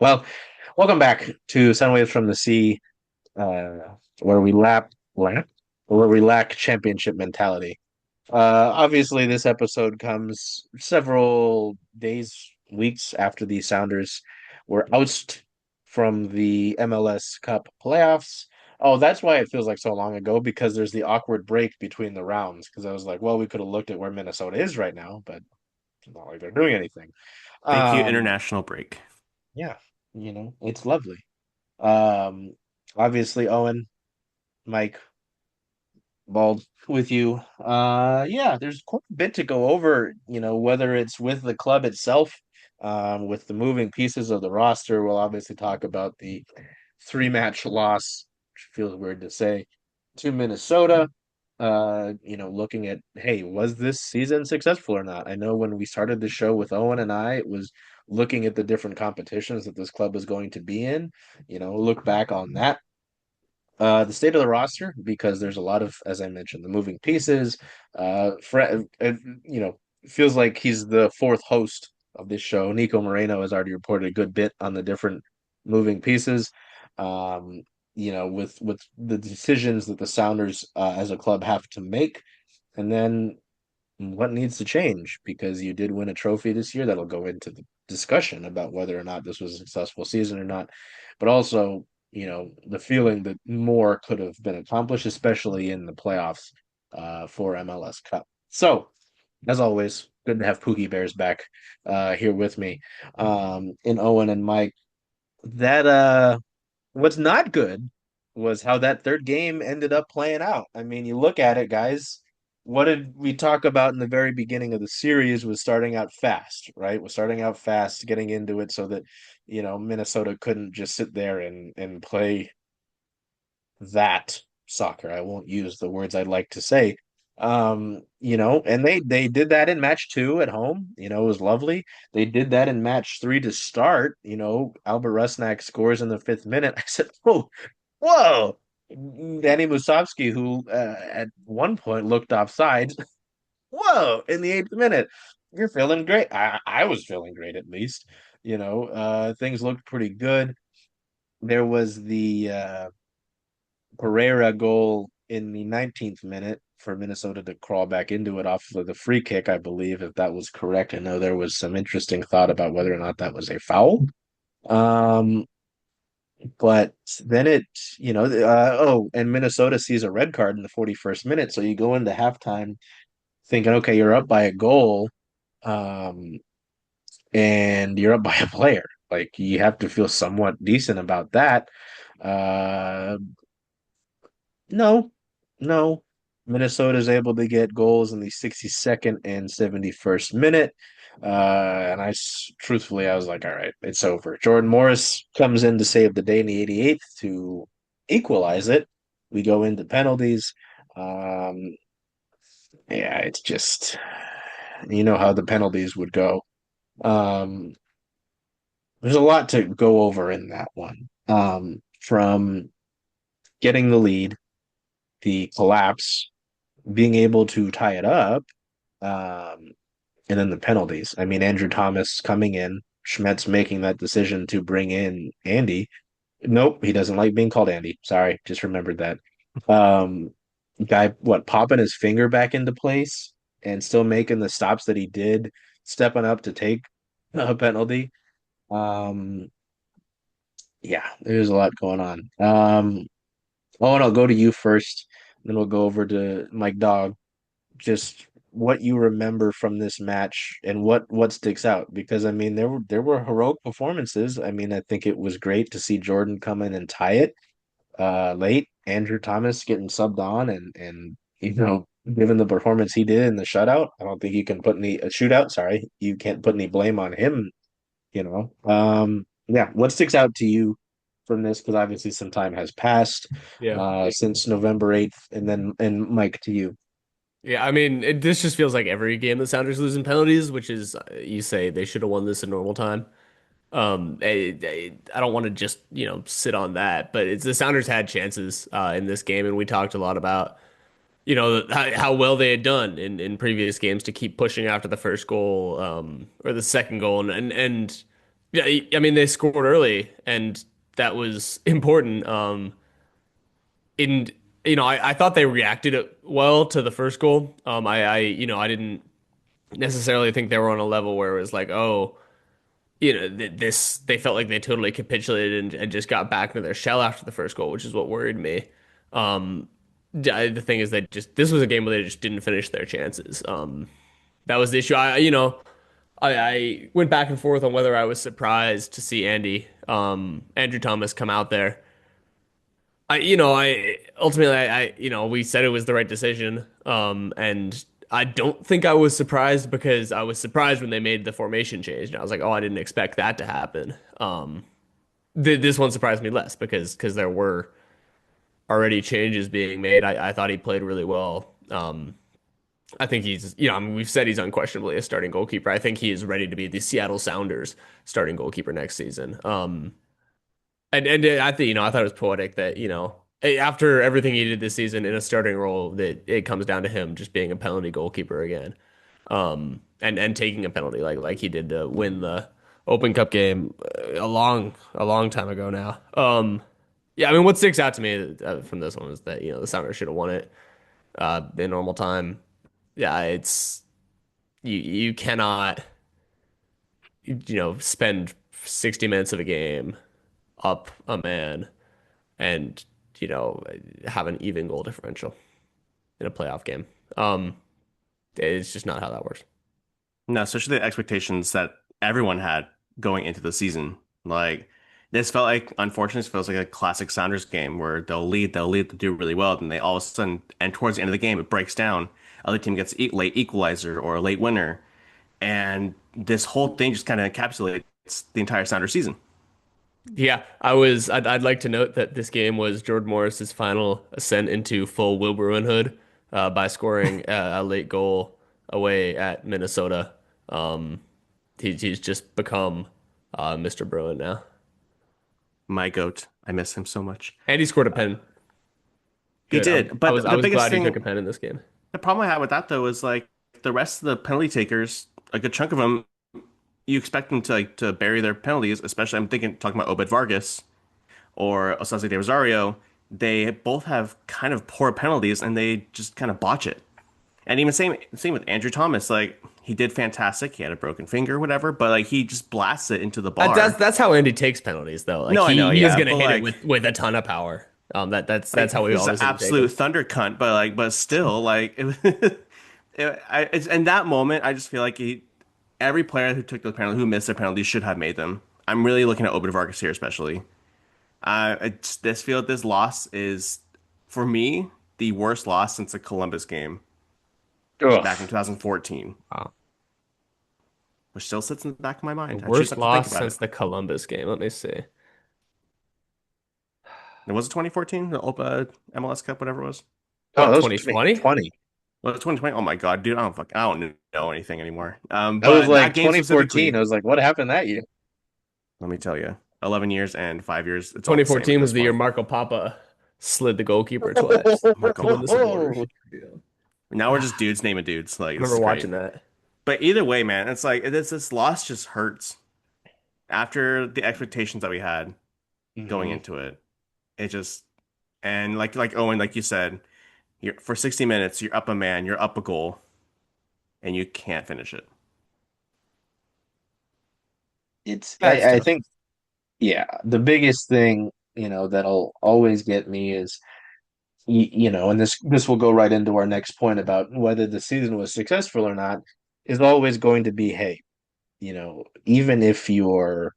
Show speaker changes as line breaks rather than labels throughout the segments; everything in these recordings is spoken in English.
Well, welcome back to Soundwaves from the Sea, where we where we lack championship mentality. Obviously, this episode comes several days, weeks after the Sounders were ousted from the MLS Cup playoffs. Oh, that's why it feels like so long ago because there's the awkward break between the rounds. Because I was like, well, we could have looked at where Minnesota is right now, but it's not like they're doing anything.
Thank you,
Um,
international break.
yeah, it's lovely. Um, Obviously, Owen, Mike, Bald with you. Yeah, there's quite a bit to go over, whether it's with the club itself, with the moving pieces of the roster. We'll obviously talk about the three-match loss, which feels weird to say, to Minnesota. Looking at, hey, was this season successful or not? I know when we started the show with Owen and I, it was looking at the different competitions that this club was going to be in, look back on that, the state of the roster, because there's a lot of, as I mentioned, the moving pieces. Feels like he's the fourth host of this show. Nico Moreno has already reported a good bit on the different moving pieces. Um, with the decisions that the Sounders as a club have to make, and then what needs to change because you did win a trophy this year. That'll go into the discussion about whether or not this was a successful season or not, but also, the feeling that more could have been accomplished, especially in the playoffs for MLS Cup. So, as always, good to have Pookie Bears back here with me. In Owen and Mike. That What's not good was how that third game ended up playing out. I mean, you look at it, guys. What did we talk about in the very beginning of the series was starting out fast, right? Was starting out fast, getting into it so that, Minnesota couldn't just sit there and play that soccer. I won't use the words I'd like to say. And they did that in match two at home. It was lovely. They did that in match three to start. Albert Rusnak scores in the fifth minute. I said, "Oh, whoa!" Danny Musovsky, who at one point looked offside, whoa! In the eighth minute, you're feeling great. I was feeling great at least. Things looked pretty good. There was the Pereira goal in the 19th minute for Minnesota to crawl back into it off of the free kick, I believe, if that was correct. I know there was some interesting thought about whether or not that was a foul. Um, but then and Minnesota sees a red card in the 41st minute. So you go into halftime thinking, okay, you're up by a goal, um, and you're up by a player. Like you have to feel somewhat decent about that. Uh, No, no. Minnesota's able to get goals in the 62nd and 71st minute. Truthfully, I was like, all right, it's over. Jordan Morris comes in to save the day in the 88th to equalize it. We go into penalties. Um, yeah, it's just, how the penalties would go. Um, there's a lot to go over in that one. From getting the lead, the collapse, being able to tie it up, um, and then the penalties. I mean, Andrew Thomas coming in, Schmetz making that decision to bring in Andy. Nope, he doesn't like being called Andy. Sorry, just remembered that. Um, Guy, what, popping his finger back into place and still making the stops that he did, stepping up to take a penalty. Um, yeah, there's a lot going on. And I'll go to you first, then we'll go over to Mike Dog. Just what you remember from this match and what sticks out, because I mean there were heroic performances. I mean, I think it was great to see Jordan come in and tie it late. Andrew Thomas getting subbed on and given the performance he did in the shutout, I don't think you can put any shootout, sorry, you can't put any blame on him, yeah, what sticks out to you from this, because obviously some time has passed
Yeah.
since November 8th, and Mike, to you.
Yeah, I mean, this just feels like every game the Sounders lose in penalties, which is, you say they should have won this in normal time. I don't want to just, sit on that, but the Sounders had chances in this game, and we talked a lot about, how well they had done in previous games to keep pushing after the first goal or the second goal, and Yeah, I mean they scored early, and that was important. In I thought they reacted well to the first goal. I didn't necessarily think they were on a level where it was like, oh, this they felt like they totally capitulated and just got back into their shell after the first goal, which is what worried me. Um, the thing is that just this was a game where they just didn't finish their chances. That was the issue. I went back and forth on whether I was surprised to see Andrew Thomas come out there. I ultimately, we said it was the right decision. And I don't think I was surprised because I was surprised when they made the formation change. And I was like, oh, I didn't expect that to happen. This one surprised me less because there were already changes being made. I thought he played really well. I think I mean, we've said he's unquestionably a starting goalkeeper. I think he is ready to be the Seattle Sounders starting goalkeeper next season. And I think, I thought it was poetic that, after everything he did this season in a starting role, that it comes down to him just being a penalty goalkeeper again. And taking a penalty like he did to win the Open Cup game a long time ago now. Yeah, I mean, what sticks out to me from this one is that, the Sounders should have won it in normal time. Yeah, it's you cannot, spend 60 minutes of a game up a man and you know have an even goal differential in a playoff game. Um, it's just not how that works.
No, especially the expectations that everyone had going into the season. Like this felt like, unfortunately, this feels like a classic Sounders game where they'll lead, they'll do really well, then they all of a sudden, and towards the end of the game, it breaks down. Other team gets late equalizer or a late winner, and this whole thing just kind of encapsulates the entire Sounders season.
Yeah, I'd like to note that this game was Jordan Morris's final ascent into full Will Bruinhood by scoring a late goal away at Minnesota. Um, he's just become Mr. Bruin now,
My goat, I miss him so much.
and he scored a pen.
He
Good.
did,
I
but
was I
the
was
biggest
glad he took
thing,
a pen in this game.
the problem I had with that though is like the rest of the penalty takers, a good chunk of them, you expect them to to bury their penalties, especially I'm thinking talking about Obed Vargas or Osase de Rosario. They both have kind of poor penalties and they just kind of botch it. And even same with Andrew Thomas, like he did fantastic. He had a broken finger, whatever, but like he just blasts it into the
That's
bar.
that's how Andy takes penalties though. Like
No, I know,
he is
yeah,
gonna
but
hit it
like
with a ton of power. That's
like
how we
he's an
always gonna take
absolute
him.
thunder cunt, but but still like it's in that moment I just feel like every player who took those penalties, who missed their penalties, should have made them. I'm really looking at Obed Vargas here, especially. This feel this loss is for me the worst loss since the Columbus game
Ugh.
back in 2014,
Wow.
which still sits in the back of my
The
mind. I choose
worst
not to think
loss
about
since
it.
the Columbus game. Let me see.
And was it 2014, the Opa MLS Cup, whatever it was?
Oh,
What,
that was
2020?
2020.
Was it 2020? Oh my God, dude, I don't know anything anymore.
That was
But
like
that game
2014. I
specifically,
was like, what happened that year?
let me tell you, 11 years and 5 years, it's all the same at
2014 was
this
the year
point.
Marco Papa slid the goalkeeper twice
Oh my
to win the supporters.
Oh,
Yeah.
Now we're
I
just dudes naming dudes. Like this
remember
is great.
watching that.
But either way, man, it's like this loss just hurts after the expectations that we had going
hmm
into it. It just and like Owen, like you said, you're for 60 minutes, you're up a man, you're up a goal, and you can't finish it.
That's
I
tough.
think, yeah, the biggest thing, that'll always get me is, and this will go right into our next point about whether the season was successful or not, is always going to be, hey, even if you're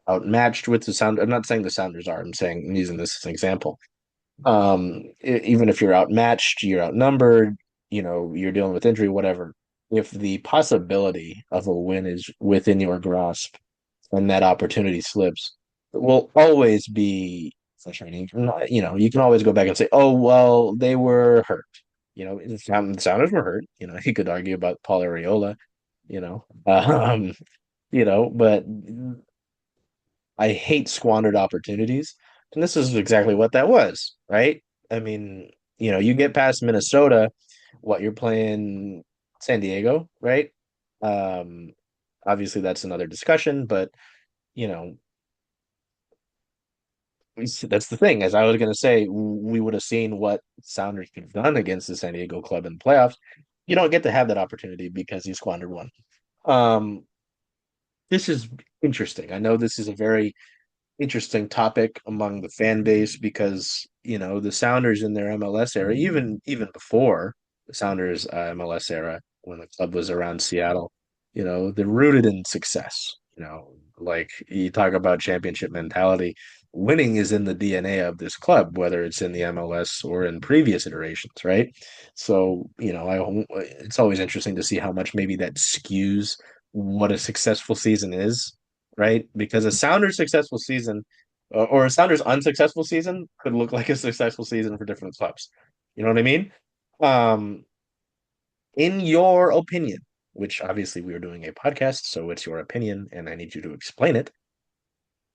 outmatched with the Sound, I'm not saying the Sounders are, I'm using this as an example. Even if you're outmatched, you're outnumbered, you're dealing with injury, whatever. If the possibility of a win is within your grasp and that opportunity slips, it will always be frustrating. You can always go back and say, "Oh, well, they were hurt." The Sounders were hurt. You could argue about Paul Arriola. You know, um, but I hate squandered opportunities. And this is exactly what that was, right? I mean, you get past Minnesota, what you're playing San Diego, right? Um, Obviously that's another discussion, but you know, that's the thing. As I was going to say, we would have seen what Sounders could have done against the San Diego club in the playoffs. You don't get to have that opportunity because he squandered one. Um, this is interesting. I know this is a very interesting topic among the fan base because the Sounders in their MLS era, even before the Sounders MLS era, when the club was around Seattle, they're rooted in success. Like you talk about championship mentality, winning is in the DNA of this club, whether it's in the MLS or in previous iterations, right? So it's always interesting to see how much maybe that skews what a successful season is, right? Because a Sounders successful season or a Sounders unsuccessful season could look like a successful season for different clubs. You know what I mean? Um, in your opinion, which obviously we are doing a podcast, so it's your opinion, and I need you to explain it.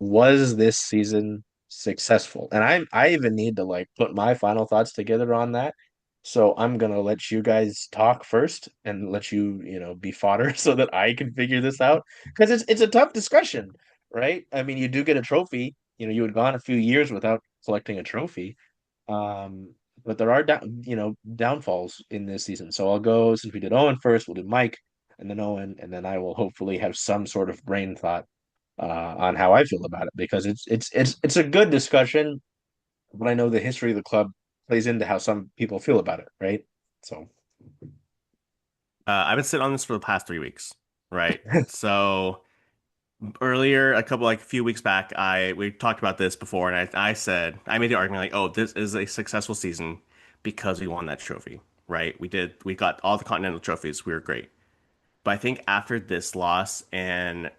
Was this season successful? And I even need to like put my final thoughts together on that. So I'm gonna let you guys talk first and let you, be fodder so that I can figure this out. Because it's a tough discussion, right? I mean, you do get a trophy. You had gone a few years without collecting a trophy. Um, but there are downfalls in this season. So I'll go since we did Owen first, we'll do Mike and then Owen, and then I will hopefully have some sort of brain thought on how I feel about it because it's a good discussion, but I know the history of the club plays into how some people feel about it, right? So
I've been sitting on this for the past 3 weeks, right? So earlier, a few weeks back, we talked about this before, and I said I made the argument like, oh, this is a successful season because we won that trophy, right? We got all the continental trophies, we were great. But I think after this loss and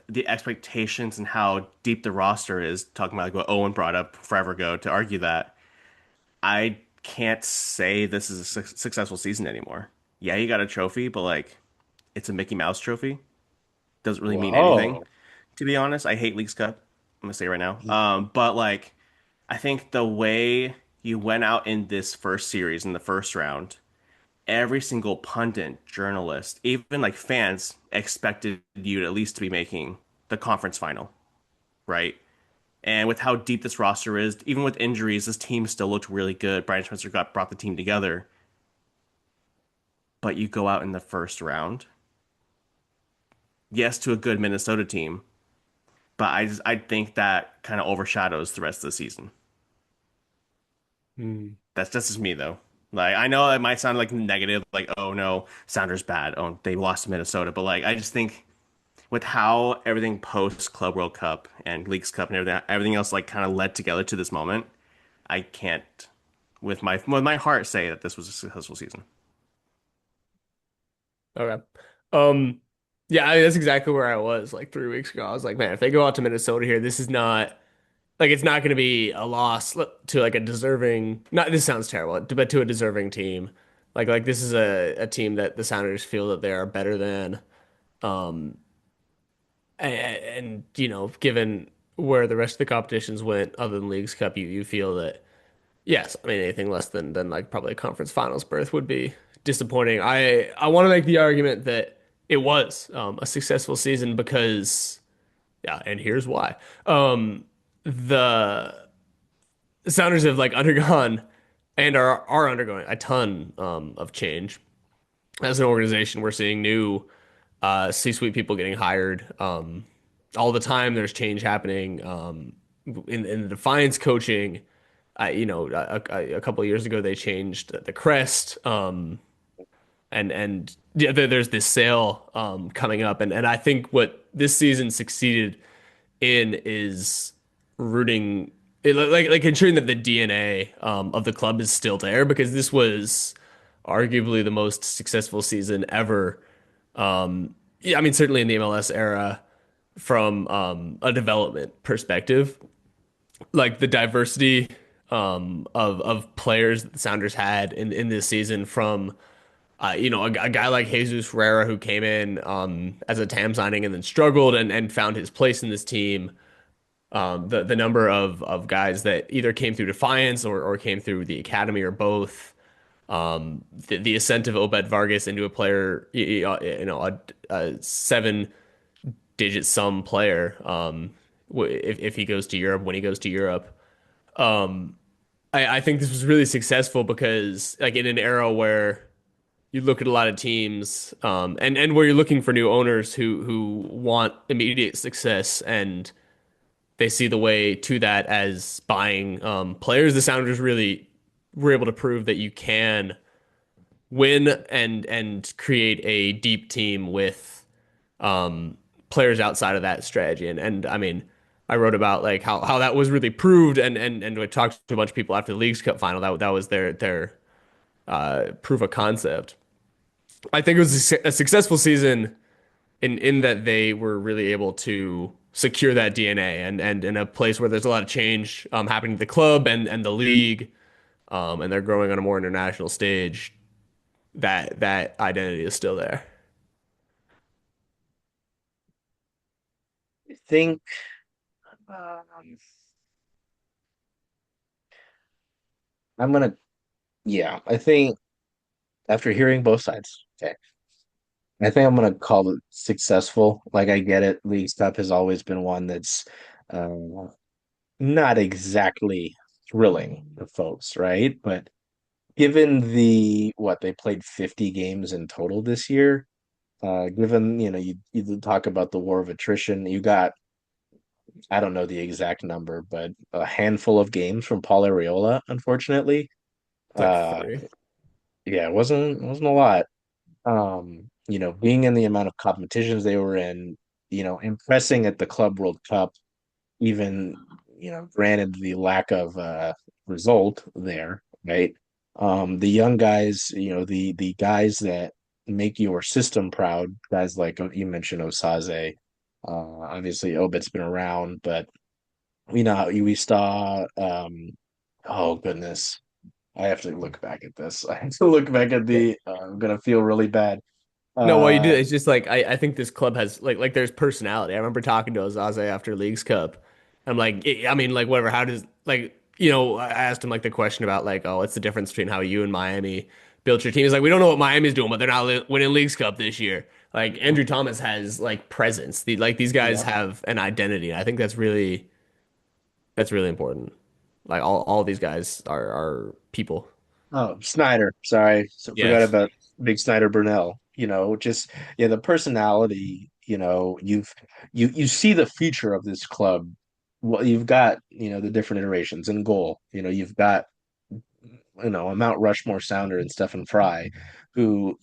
the expectations and how deep the roster is, talking about like what Owen brought up forever ago to argue that, I can't say this is a successful season anymore. Yeah, you got a trophy, but like it's a Mickey Mouse trophy. Doesn't really mean anything,
whoa.
to be honest. I hate Leagues Cup. I'm gonna say it right now. But like I think the way you went out in this first series in the first round, every single pundit, journalist, even like fans expected you to at least to be making the conference final, right? And with how deep this roster is, even with injuries, this team still looked really good. Brian Spencer brought the team together. But you go out in the first round, yes, to a good Minnesota team, but I think that kind of overshadows the rest of the season.
Hmm.
That's just me though. Like I know it might sound like negative, like oh no, Sounders bad. Oh, they lost to Minnesota, but like I just think with how everything post Club World Cup and Leagues Cup and everything else like kind of led together to this moment, I can't with my heart say that this was a successful season.
Okay. Um, yeah, that's exactly where I was like 3 weeks ago. I was like, man, if they go out to Minnesota here, this is not like it's not going to be a loss to like a deserving. Not this sounds terrible, but to a deserving team. Like this is a team that the Sounders feel that they are better than. Um, and given where the rest of the competitions went, other than Leagues Cup, you feel that yes, I mean anything less than like probably a conference finals berth would be disappointing. I want to make the argument that it was a successful season because yeah, and here's why. The Sounders have like undergone and are undergoing a ton of change as an organization. We're seeing new C-suite people getting hired all the time. There's change happening in the Defiance coaching. A couple of years ago they changed the crest, and yeah, there's this sale coming up, and I think what this season succeeded in is rooting like ensuring that the DNA of the club is still there because this was arguably the most successful season ever. Yeah, I mean certainly in the MLS era from a development perspective, like the diversity of players that the Sounders had in this season from a guy like Jesus Ferreira who came in as a TAM signing and then struggled and found his place in this team. The number of guys that either came through Defiance or came through the academy or both. The ascent of Obed Vargas into a player, a 7 digit sum player. If he goes to Europe, when he goes to Europe. Um, I think this was really successful because like in an era where you look at a lot of teams, and where you're looking for new owners who want immediate success and they see the way to that as buying players. The Sounders really were able to prove that you can win and create a deep team with players outside of that strategy. And I mean, I wrote about like how that was really proved, and I talked to a bunch of people after the Leagues Cup final. That was their proof of concept. I think it was a successful season in that they were really able to secure that DNA and in a place where there's a lot of change happening to the club and the league, and they're growing on a more international stage. That identity is still there.
I think um, I'm gonna, yeah, I think after hearing both sides, okay, I think I'm gonna call it successful. Like I get it, Leagues Cup has always been one that's uh, not exactly thrilling to folks, right? But given the what they played 50 games in total this year, given you talk about the war of attrition, you got I don't know the exact number, but a handful of games from Paul Arriola, unfortunately.
It's like
Uh,
3.
yeah, it wasn't a lot. Being in the amount of competitions they were in, impressing at the Club World Cup, even, granted the lack of result there, right? The young guys, the guys that make your system proud, guys like you mentioned Osaze, obviously Obit's been around, but we saw oh goodness. I have to look back at this. I have to look back at the I'm gonna feel really bad.
No, what you do
Uh
it's just like I think this club has like there's personality. I remember talking to Azaze after Leagues Cup. I'm like, I mean, like whatever. How does like I asked him like the question about like, oh, what's the difference between how you and Miami built your team? He's like, we don't know what Miami's doing, but they're not winning Leagues Cup this year. Like Andrew Thomas has like presence. Like these guys
yeah.
have an identity. I think that's really important. Like all these guys are people.
Oh, Snyder. Sorry. So
Yeah.
forgot about Big Snyder Burnell. Just yeah, the personality, you see the future of this club. Well, you've got, the different iterations in goal. You've got a Mount Rushmore Sounder and Stephen Fry, who,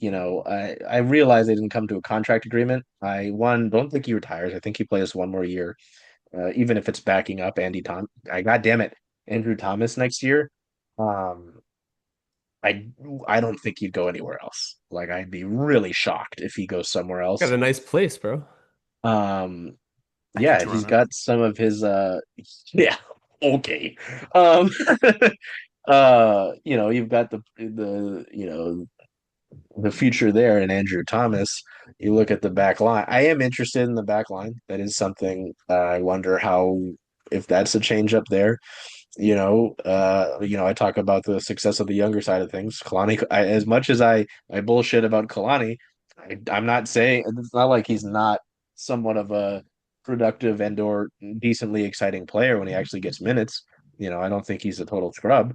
I realize they didn't come to a contract agreement. I one don't think he retires. I think he plays one more year, even if it's backing up Andy Tom. God damn it, Andrew Thomas next year. Um, I I don't think he'd go anywhere else. Like I'd be really shocked if he goes somewhere
Got
else.
a nice place, bro.
Um,
Back in
yeah, he's
Toronto.
got some of his yeah, okay. Um you've got the future there in Andrew Thomas. You look at the back line. I am interested in the back line. That is something I wonder how if that's a change up there. I talk about the success of the younger side of things. Kalani, as much as I bullshit about Kalani, I'm not saying it's not like he's not somewhat of a productive and or decently exciting player when he actually gets minutes. I don't think he's a total scrub.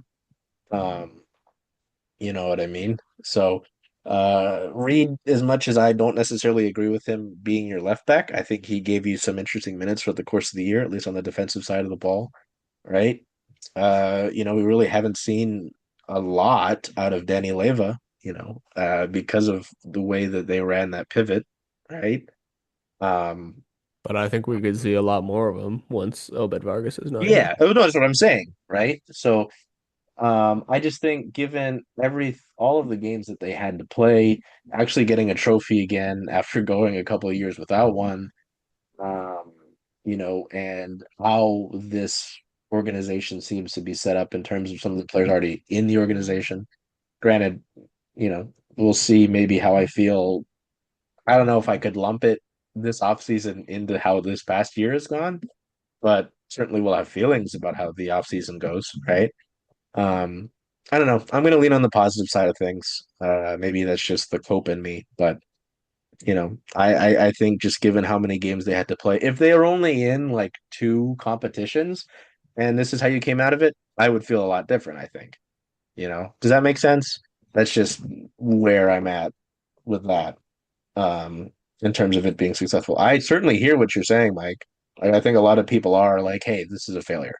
Um, you know what I mean? So, Reed, as much as I don't necessarily agree with him being your left back, I think he gave you some interesting minutes for the course of the year, at least on the defensive side of the ball, right? We really haven't seen a lot out of Danny Leva, because of the way that they ran that pivot, right? Um,
But I think we could see a lot more of him once Obed Vargas is not here.
yeah, no, that's what I'm saying, right? So, I just think given all of the games that they had to play, actually getting a trophy again after going a couple of years without one, um, and how this organization seems to be set up in terms of some of the players already in the organization. Granted, we'll see maybe how I feel. I don't know if I could lump it this offseason into how this past year has gone, but certainly we'll have feelings about how the offseason goes, right? Um, I don't know. I'm going to lean on the positive side of things. Maybe that's just the cope in me, but I think just given how many games they had to play, if they are only in like two competitions and this is how you came out of it, I would feel a lot different, I think. Does that make sense? That's just where I'm at with that, um, in terms of it being successful. I certainly hear what you're saying, Mike. I think a lot of people are like, hey, this is a failure,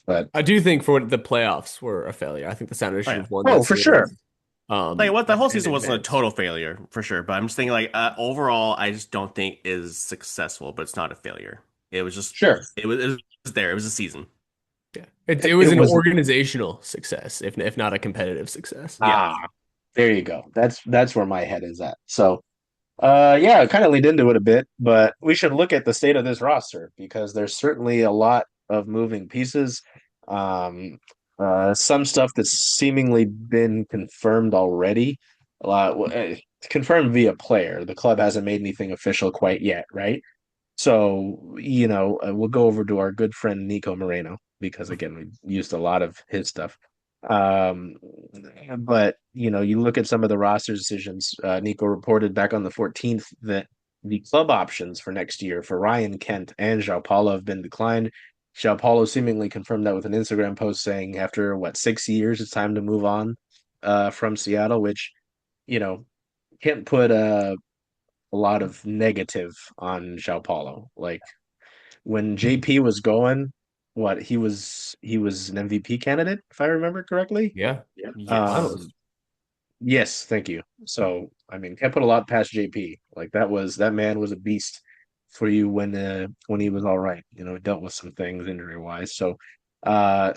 but
I do think for the playoffs were a failure. I think the Sounders
Oh
should
yeah.
have won that
oh, for sure.
series,
Like what the whole
and
season wasn't a
advanced.
total failure for sure, but I'm just thinking like overall, I just don't think is successful, but it's not a failure. It was just
Sure.
it was there. It was a season.
Yeah, it was
It
an
was
organizational success, if not a competitive success.
Yeah.
there you go. That's where my head is at. So yeah, it kind of lead into it a bit, but we should look at the state of this roster because there's certainly a lot of moving pieces. Um, some stuff that's seemingly been confirmed already. A lot confirmed via player. The club hasn't made anything official quite yet, right? So, we'll go over to our good friend Nico Moreno because again, we used a lot of his stuff. Um, but you look at some of the roster decisions. Nico reported back on the 14th that the club options for next year for Ryan Kent and João Paulo have been declined. João Paulo seemingly confirmed that with an Instagram post saying after what 6 years, it's time to move on from Seattle, which you know can't put a lot of negative on João Paulo. Like when JP was going, what he was an MVP candidate, if I remember correctly.
Yeah,
Yes.
Um,
finalist.
yes, thank you. So I mean, can't put a lot past JP. Like that man was a beast for you when he was all right. Dealt with some things injury wise. So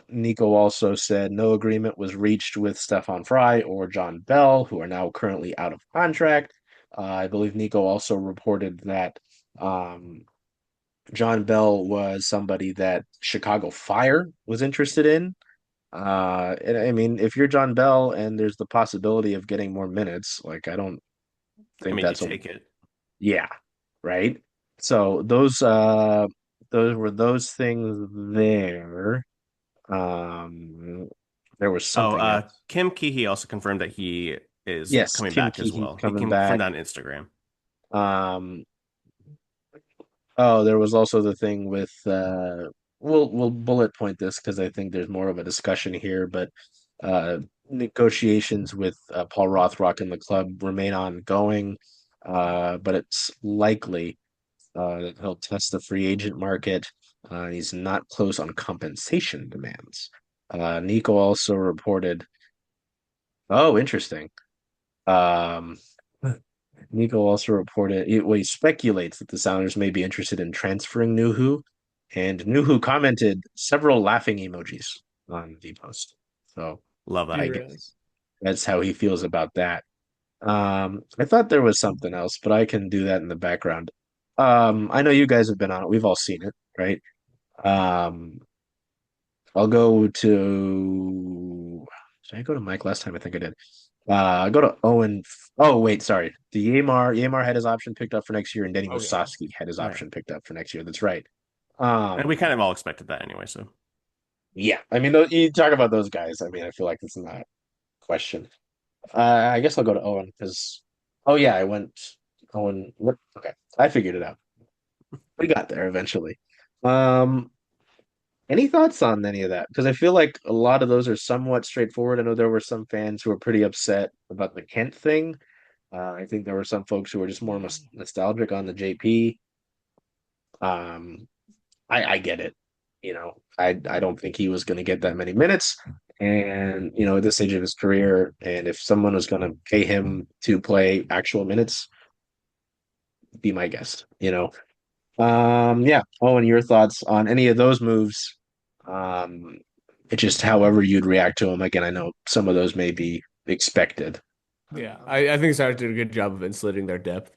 Nico also said no agreement was reached with Stefan Fry or John Bell, who are now currently out of contract. I believe Nico also reported that um, John Bell was somebody that Chicago Fire was interested in. And I mean, if you're John Bell and there's the possibility of getting more minutes, like I don't
I
think
mean, you
that's a
take it.
yeah, right? So those were those things there. Um there was
Oh,
something else.
Kim Keehee also confirmed that he is
Yes,
coming
Tim
back as
Keehee
well. He
coming
confirmed
back.
that on Instagram.
Um Oh, there was also the thing with we'll bullet point this because I think there's more of a discussion here, but uh negotiations with Paul Rothrock and the club remain ongoing. But it's likely that he'll test the free agent market. He's not close on compensation demands. Nico also reported, oh, interesting. Um, Nico also reported, he speculates that the Sounders may be interested in transferring Nuhu, and Nuhu commented several laughing emojis on the post. So
Love
I
that.
guess that's how he feels about that. I thought there was something else, but I can do that in the background. I know you guys have been on it. We've all seen it, right? Um, I'll go to. Did I go to Mike last time? I think I did. I go to Owen. Oh wait, sorry. The Yamar had his option picked up for next year, and Denny
Oh yeah.
Musovsky had his
Oh yeah.
option picked up for next year. That's right.
And we kind
Um,
of all expected that anyway, so
yeah. I mean, you talk about those guys. I mean, I feel like it's not a question. I guess I'll go to Owen because. Oh yeah, I went Owen. What? Okay, I figured it out. We got there eventually. Um, any thoughts on any of that? Because I feel like a lot of those are somewhat straightforward. I know there were some fans who were pretty upset about the Kent thing. I think there were some folks who were just more nostalgic on the JP. Um, I get it. I don't think he was going to get that many minutes. And, at this stage of his career, and if someone was going to pay him to play actual minutes, be my guest. Yeah. Owen, your thoughts on any of those moves? Um, it's just however you'd react to them. Again, I know some of those may be expected.
Yeah, I think Sounders did a good job of insulating their depth,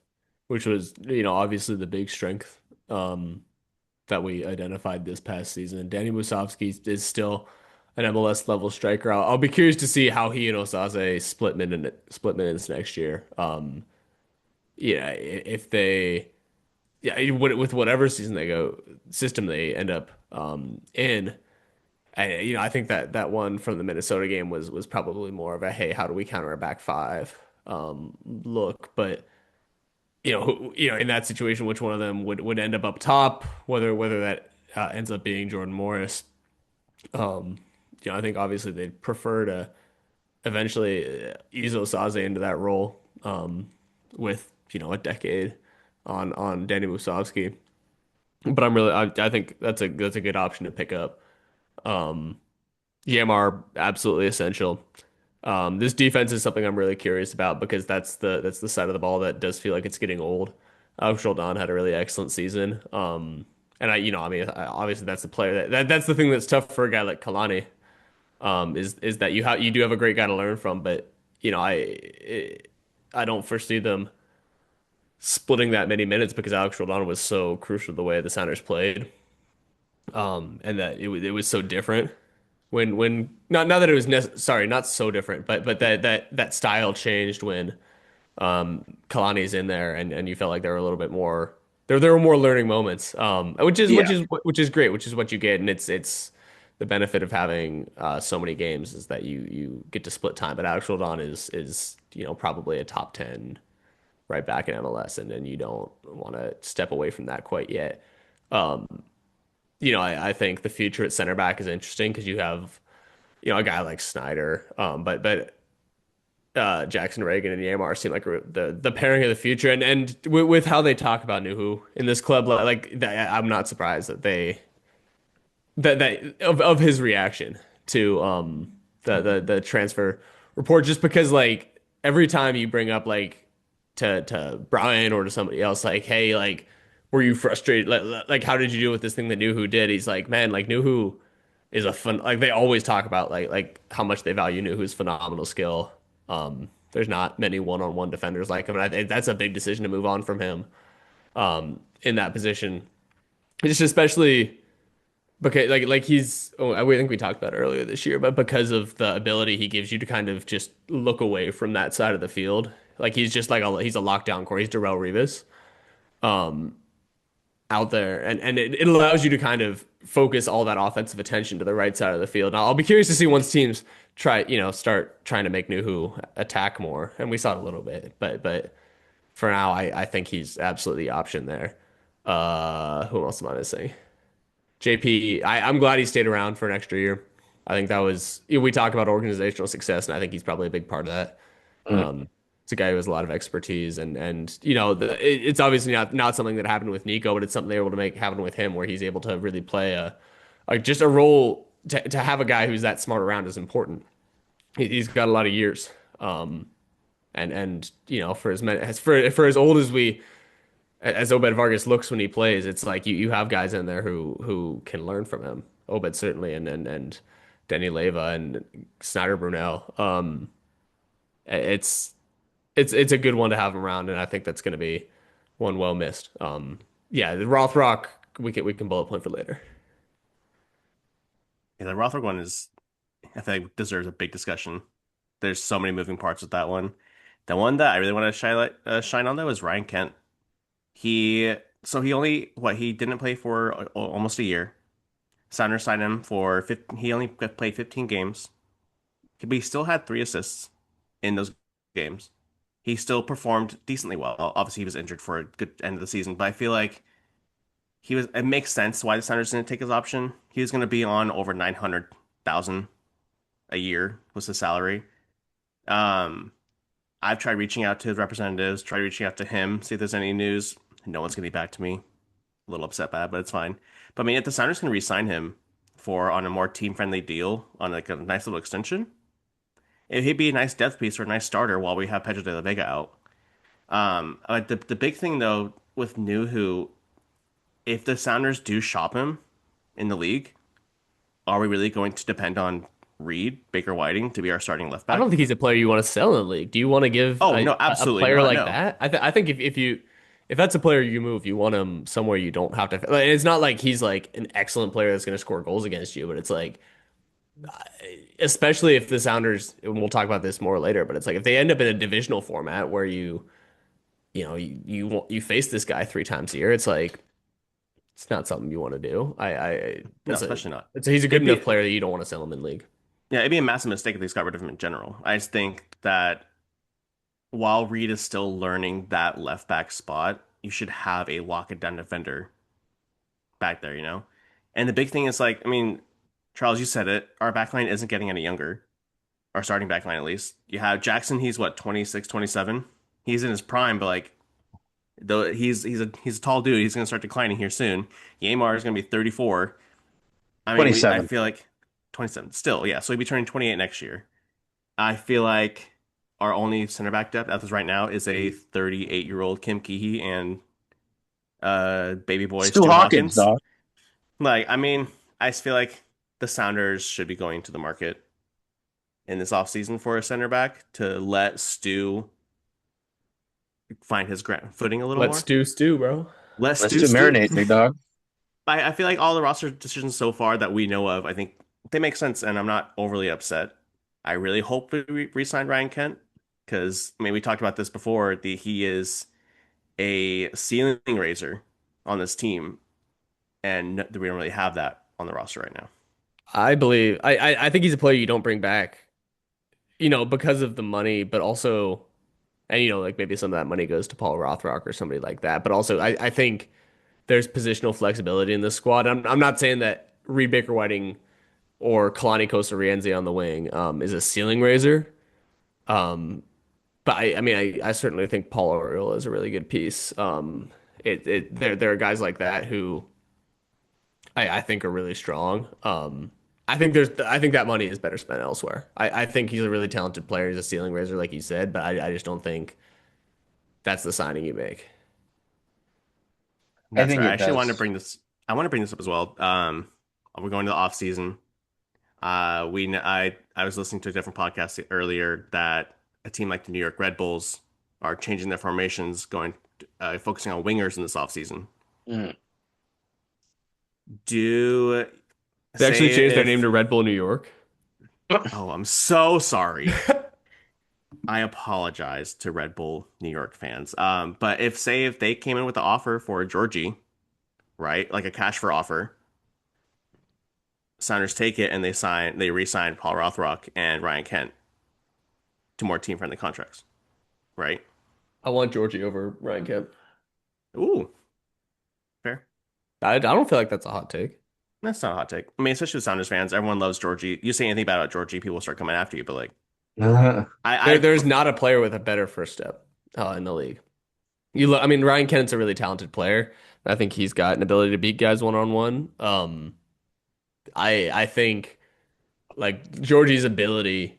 which was, obviously the big strength that we identified this past season. And Danny Musovsky is still an MLS level striker. I'll be curious to see how he and Osaze split minutes next year. Yeah, if they yeah with whatever season they go system they end up in. I think that one from the Minnesota game was probably more of a hey, how do we counter a back five look, but in that situation, which one of them would end up top, whether that ends up being Jordan Morris. Um, I think obviously they'd prefer to eventually ease Osaze into that role, with a decade on Danny Musovsky. But I think that's a good option to pick up. Um, Yamar absolutely essential. This defense is something I'm really curious about because that's the side of the ball that does feel like it's getting old. Alex Roldan had a really excellent season. And I mean, obviously that's the player that's the thing that's tough for a guy like Kalani. Is that you do have a great guy to learn from, but I don't foresee them splitting that many minutes because Alex Roldan was so crucial to the way the Sounders played. And that it was so different when not that it was sorry, not so different, but that style changed when Kalani's in there and you felt like there were a little bit more there were more learning moments, which is which
Yeah.
is which is great, which is what you get, and it's the benefit of having so many games is that you get to split time. But Alex Roldan is probably a top 10 right back in MLS, and then you don't want to step away from that quite yet. Um, I think the future at center back is interesting because you have a guy like Snyder, but Jackson Reagan and Yamar seem like the pairing of the future, and with how they talk about Nuhu in this club, like that, I'm not surprised that of his reaction to the transfer report, just because like every time you bring up like to Brian or to somebody else, like, hey, like, were you frustrated, like how did you deal with this thing that Nuhu did? He's like, man, like Nuhu is a fun, like they always talk about like how much they value Nuhu's phenomenal skill. There's not many one-on-one defenders like him, and I think that's a big decision to move on from him in that position. Just especially because like he's I think we talked about it earlier this year, but because of the ability he gives you to kind of just look away from that side of the field. Like he's just like he's a lockdown core. He's Darrell Revis out there, and it allows you to kind of focus all that offensive attention to the right side of the field. Now, I'll be curious to see once teams start trying to make Nuhu attack more, and we saw it a little bit, but for now, I think he's absolutely the option there. Who else am I missing? JP, I'm glad he stayed around for an extra year. I think that was, we talk about organizational success, and I think he's probably a big part of that.
Mm.
It's a guy who has a lot of expertise, and it's obviously not something that happened with Nico, but it's something they're able to make happen with him, where he's able to really play just a role to have a guy who's that smart around is important. He's got a lot of years, and for as many for as old as Obed Vargas looks when he plays, it's like you have guys in there who can learn from him. Obed certainly, and Denny Leva and Snyder Brunel. It's it's a good one to have him around, and I think that's going to be one well missed. Yeah, the Rothrock we can bullet point for later.
Yeah, the Rothrock one is, I think, deserves a big discussion. There's so many moving parts with that one. The one that I really want to shine on though is Ryan Kent. He he only he didn't play for almost a year. Sounders signed him for 15, he only played 15 games, but he still had 3 assists in those games. He still performed decently well. Obviously, he was injured for a good end of the season, but I feel like he was. It makes sense why the Sounders didn't take his option. He was going to be on over 900,000 a year was his salary. Um, I've tried reaching out to his representatives, tried reaching out to him, see if there's any news. No one's getting back to me. A little upset by it, but it's fine. But I mean, if the Sounders can re-sign him for on a more team-friendly deal on like a nice little extension, he'd be a nice depth piece or a nice starter while we have Pedro de la Vega out. The big thing though with Nuhu, if the Sounders do shop him in the league, are we really going to depend on Reed, Baker Whiting to be our starting left
I don't
back?
think he's a player you want to sell in the league. Do you want to give
Oh no,
a
absolutely
player
not.
like
No.
that? I think if that's a player you move, you want him somewhere you don't have to. Like, it's not like he's like an excellent player that's going to score goals against you, but it's like, especially if the Sounders, and we'll talk about this more later, but it's like if they end up in a divisional format where you face this guy 3 times a year, it's like it's not something you want to do.
No,
That's
especially not.
he's a good
It'd
enough
be
player that you don't want to sell him in league.
yeah, it'd be a massive mistake if they just got rid of him in general. I just think that while Reed is still learning that left back spot, you should have a lock it down defender back there, you know? And the big thing is like, I mean, Charles, you said it, our backline isn't getting any younger. Our starting backline at least. You have Jackson, he's what, 26, 27. He's in his prime, but like though he's a tall dude, he's gonna start declining here soon. Yamar is gonna be 34. I mean, I
27.
feel like 27 still, yeah. So he'll be turning 28 next year. I feel like our only center back depth as of right now is a 38-year-old Kim Keehee and baby boy
Stu
Stu
Hawkins,
Hawkins.
dog.
Like, I mean, I just feel like the Sounders should be going to the market in this offseason for a center back to let Stu find his ground footing a little
Let's
more.
do stew, bro.
Let
Let's
Stu
do
Stu.
marinate, big dog.
I feel like all the roster decisions so far that we know of, I think they make sense, and I'm not overly upset. I really hope we re-sign Ryan Kent because I mean we talked about this before. He is a ceiling raiser on this team, and we don't really have that on the roster right now.
I think he's a player you don't bring back, because of the money, but also, and like maybe some of that money goes to Paul Rothrock or somebody like that. But also, I think there's positional flexibility in this squad. I'm not saying that Reed Baker Whiting or Kalani Costa Rienzi on the wing is a ceiling raiser. Um, but I mean, I certainly think Paul Oriole is a really good piece. There are guys like that who I think are really strong. I think that money is better spent elsewhere. I think he's a really talented player. He's a ceiling raiser, like you said, but I just don't think that's the signing you make.
I
That's
think
right. I
it
actually wanted to
does.
bring this. I want to bring this up as well. We're going to the off season. I was listening to a different podcast earlier that a team like the New York Red Bulls are changing their formations, going focusing on wingers in this offseason.
Mm.
Do
They actually
say
changed their name
if
to Red Bull New York.
oh, I'm so sorry. I apologize to Red Bull New York fans. But if they came in with the offer for Georgie, right, like a cash for offer, Sounders take it and they re-sign Paul Rothrock and Ryan Kent to more team friendly contracts, right?
I want Georgie over Ryan Kemp.
Ooh, fair.
I don't feel like that's a hot take.
That's not a hot take. I mean, especially with Sounders fans, everyone loves Georgie. You say anything bad about Georgie, people start coming after you. But like, I
There's not a player with a better first step in the league. I mean, Ryan Kent's a really talented player. I think he's got an ability to beat guys one on one. I think like Georgie's ability,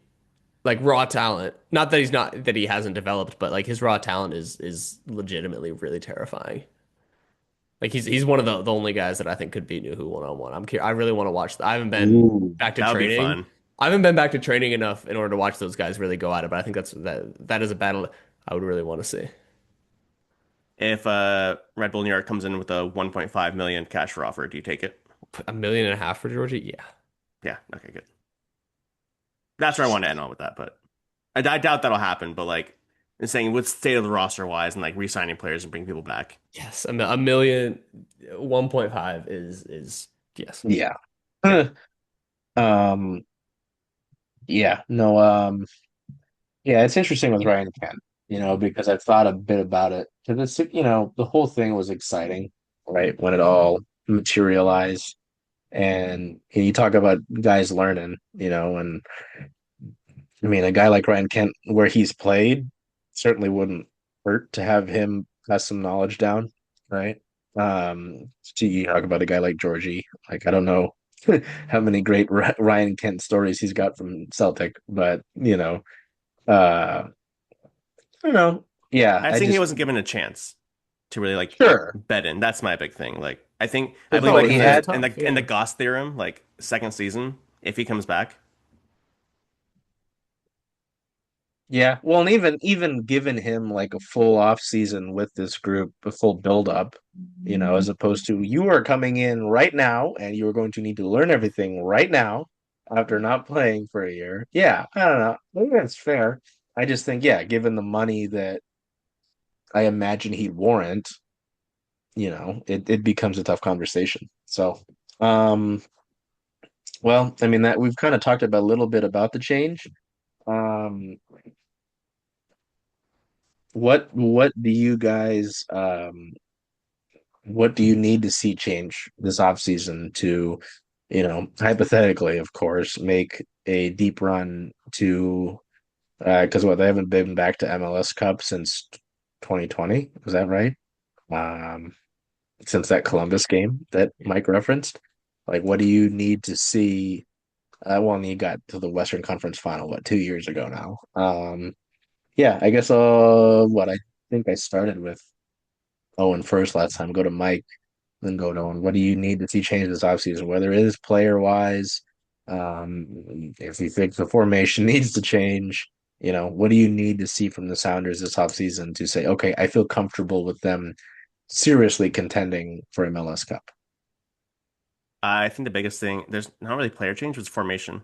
like raw talent, not that he hasn't developed, but like his raw talent is legitimately really terrifying. Like he's one of the only guys that I think could beat Nuhu one on one. I really want to watch. I haven't been
Ooh.
back to
that would be
training.
fun.
I haven't been back to training enough in order to watch those guys really go at it. But I think that is a battle I would really want to see.
If Red Bull New York comes in with a 1.5 million cash for offer, do you take it?
A million and a half for Georgia? Yeah.
Yeah. Okay, good. That's where I want to end on with that. But I doubt that'll happen. But like, I'm saying with state of the roster wise and like re-signing players and bringing people back.
Yes. A million, 1.5 is yes.
Yeah.
Yeah.
Um, yeah, no, yeah, it's interesting with Ryan Kent, because I've thought a bit about it. Because the whole thing was exciting, right? When it all materialized. And you talk about guys learning, and I mean, a guy like Ryan Kent, where he's played, certainly wouldn't hurt to have him have some knowledge down, right? So you talk about a guy like Georgie, like I don't know how many great Ryan Kent stories he's got from Celtic, but I don't know. Yeah,
I
I
think he
just
wasn't given a chance to really like
sure.
bet in. That's my big thing. Like I
The
believe
No,
like
he
tournament is
had
in
tough.
the
Yeah.
Goss theorem, like second season, if he comes back,
Yeah, well, and even given him like a full off season with this group, a full build up, as opposed to you are coming in right now and you are going to need to learn everything right now after not playing for a year. Yeah, I don't know. I think that's fair. I just think, yeah, given the money that I imagine he'd warrant, it becomes a tough conversation. So, um, well, I mean that we've kind of talked about a little bit about the change. Um, what do you guys what do you need to see change this offseason to, hypothetically, of course, make a deep run to because what they haven't been back to MLS Cup since 2020, was that right? Um, since that Columbus game that Mike referenced. Like, what do you need to see? Well, you got to the Western Conference Final, what, 2 years ago now? Yeah, I guess. What I think I started with Owen first last time. Go to Mike, then go to Owen. What do you need to see change this offseason? Whether it is player wise, if you think the formation needs to change, what do you need to see from the Sounders this offseason to say, okay, I feel comfortable with them seriously contending for MLS Cup?
I think the biggest thing, there's not really player change, was formation.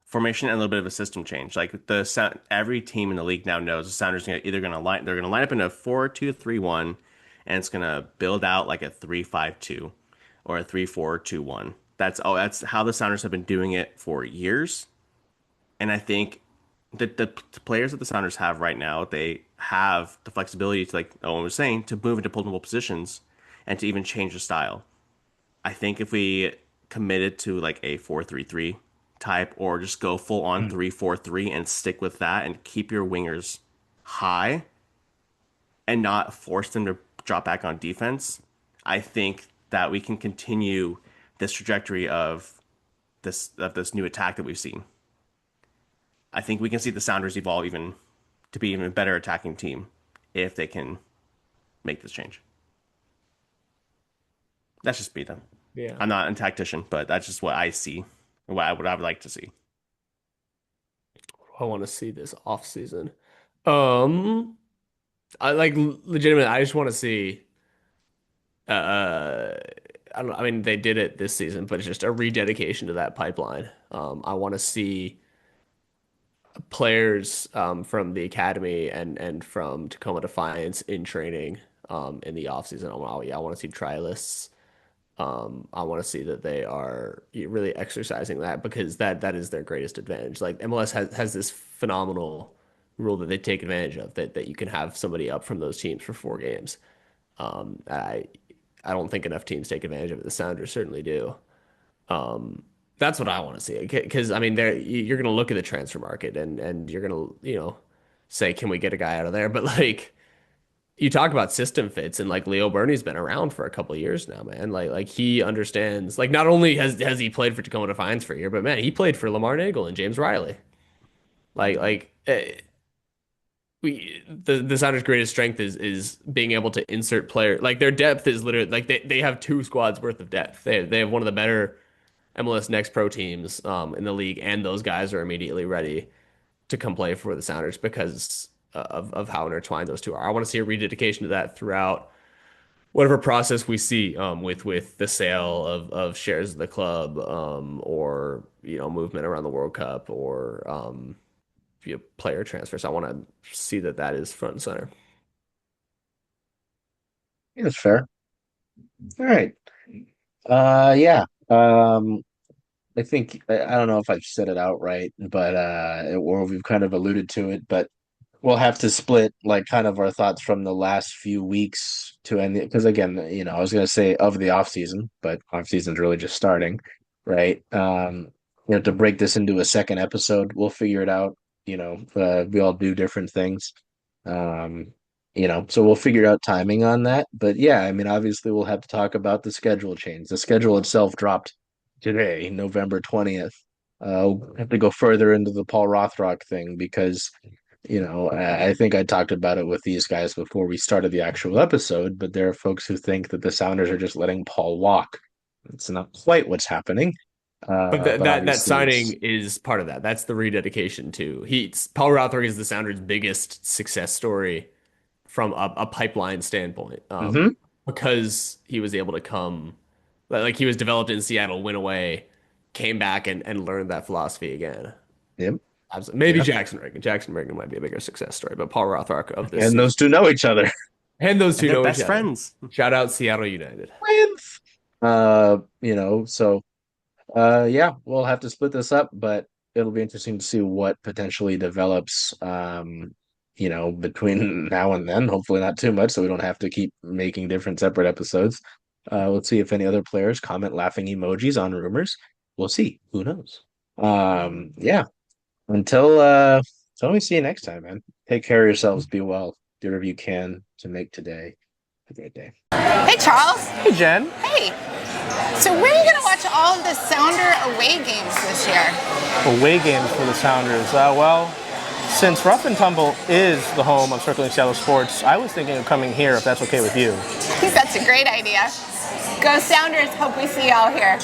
Formation and a little bit of a system change. Like the sound, every team in the league now knows the Sounders are either going to line, they're going to line up in a 4-2-3-1, and it's going to build out like a 3-5-2 or a 3-4-2-1. That's how the Sounders have been doing it for years. And I think the players that the Sounders have right now, they have the flexibility to, like Owen was saying, to move into multiple positions and to even change the style. I think if we committed to like a 4-3-3 type, or just go full on 3-4-3 and stick with that and keep your wingers high and not force them to drop back on defense, I think that we can continue this trajectory of this new attack that we've seen. I think we can see the Sounders evolve even to be even a better attacking team if they can make this change. That's just me though.
Yeah.
I'm not a tactician, but that's just what I see and what I would like to see.
I want to see this off season. Um, I like legitimate. I just want to see. Uh, I don't. I mean, they did it this season, but it's just a rededication to that pipeline. I want to see players from the academy and from Tacoma Defiance in training in the offseason. I want to see trialists. I want to see that they are really exercising that because that is their greatest advantage. Like MLS has this phenomenal rule that they take advantage of that you can have somebody up from those teams for 4 games. Um, I I don't think enough teams take advantage of it. The Sounders certainly do. Um, that's what I want to see because I mean you're going to look at the transfer market and you're going to say can we get a guy out of there? But like you talk about system fits and like Leo Burney's been around for a couple of years now, man. Like he understands. Like not only has he played for Tacoma Defiance for a year, but man, he played for Lamar Nagel and James Riley. The Sounders' greatest strength is being able to insert player. Like their depth is literally like they have two squads worth of depth. They have one of the better MLS Next Pro teams in the league, and those guys are immediately ready to come play for the Sounders because of how intertwined those two are. I want to see a rededication to that throughout whatever process we see with the sale of shares of the club or movement around the World Cup or via player transfers. I want to see that is front and center.
Yeah, that's fair. All right. Yeah. I think I don't know if I've said it outright, but or we've kind of alluded to it, but we'll have to split like kind of our thoughts from the last few weeks to end it because again, I was gonna say of the off season, but off season's really just starting, right? To break this into a second episode, we'll figure it out. We all do different things. Um, so we'll figure out timing on that. But yeah, I mean, obviously we'll have to talk about the schedule change. The schedule itself dropped today, November 20th. We'll have to go further into the Paul Rothrock thing because I think I talked about it with these guys before we started the actual episode, but there are folks who think that the Sounders are just letting Paul walk. It's not quite what's happening.
But
But
that
obviously
signing
it's
is part of that. That's the rededication too. Paul Rothberg is the Sounders' biggest success story from a pipeline standpoint,
hmm
because he was able to come, like he was developed in Seattle, went away, came back and learned that philosophy again.
yep,
Maybe
yeah.
Jackson Reagan. Jackson Reagan might be a bigger success story, but Paul Rothrock of this
And
season.
those two know each other.
And those
And
two
they're
know each
best
other.
friends.
Shout out Seattle United.
Wins. So yeah, we'll have to split this up, but it'll be interesting to see what potentially develops. between now and then, hopefully not too much, so we don't have to keep making different separate episodes. Let's see if any other players comment laughing emojis on rumors. We'll see. Who knows? Yeah. Until we see you next time, man. Take care of yourselves. Be well. Do whatever you can to make today a great day.
Hey, Charles.
Hey, Jen.
Hey. So where are you going to watch all of the Sounder away games this year?
Away games for the Sounders. Well, since Rough and Tumble is the home of Circling Seattle Sports, I was thinking of coming here if that's okay with you.
I think that's a great idea. Go Sounders. Hope we see y'all here.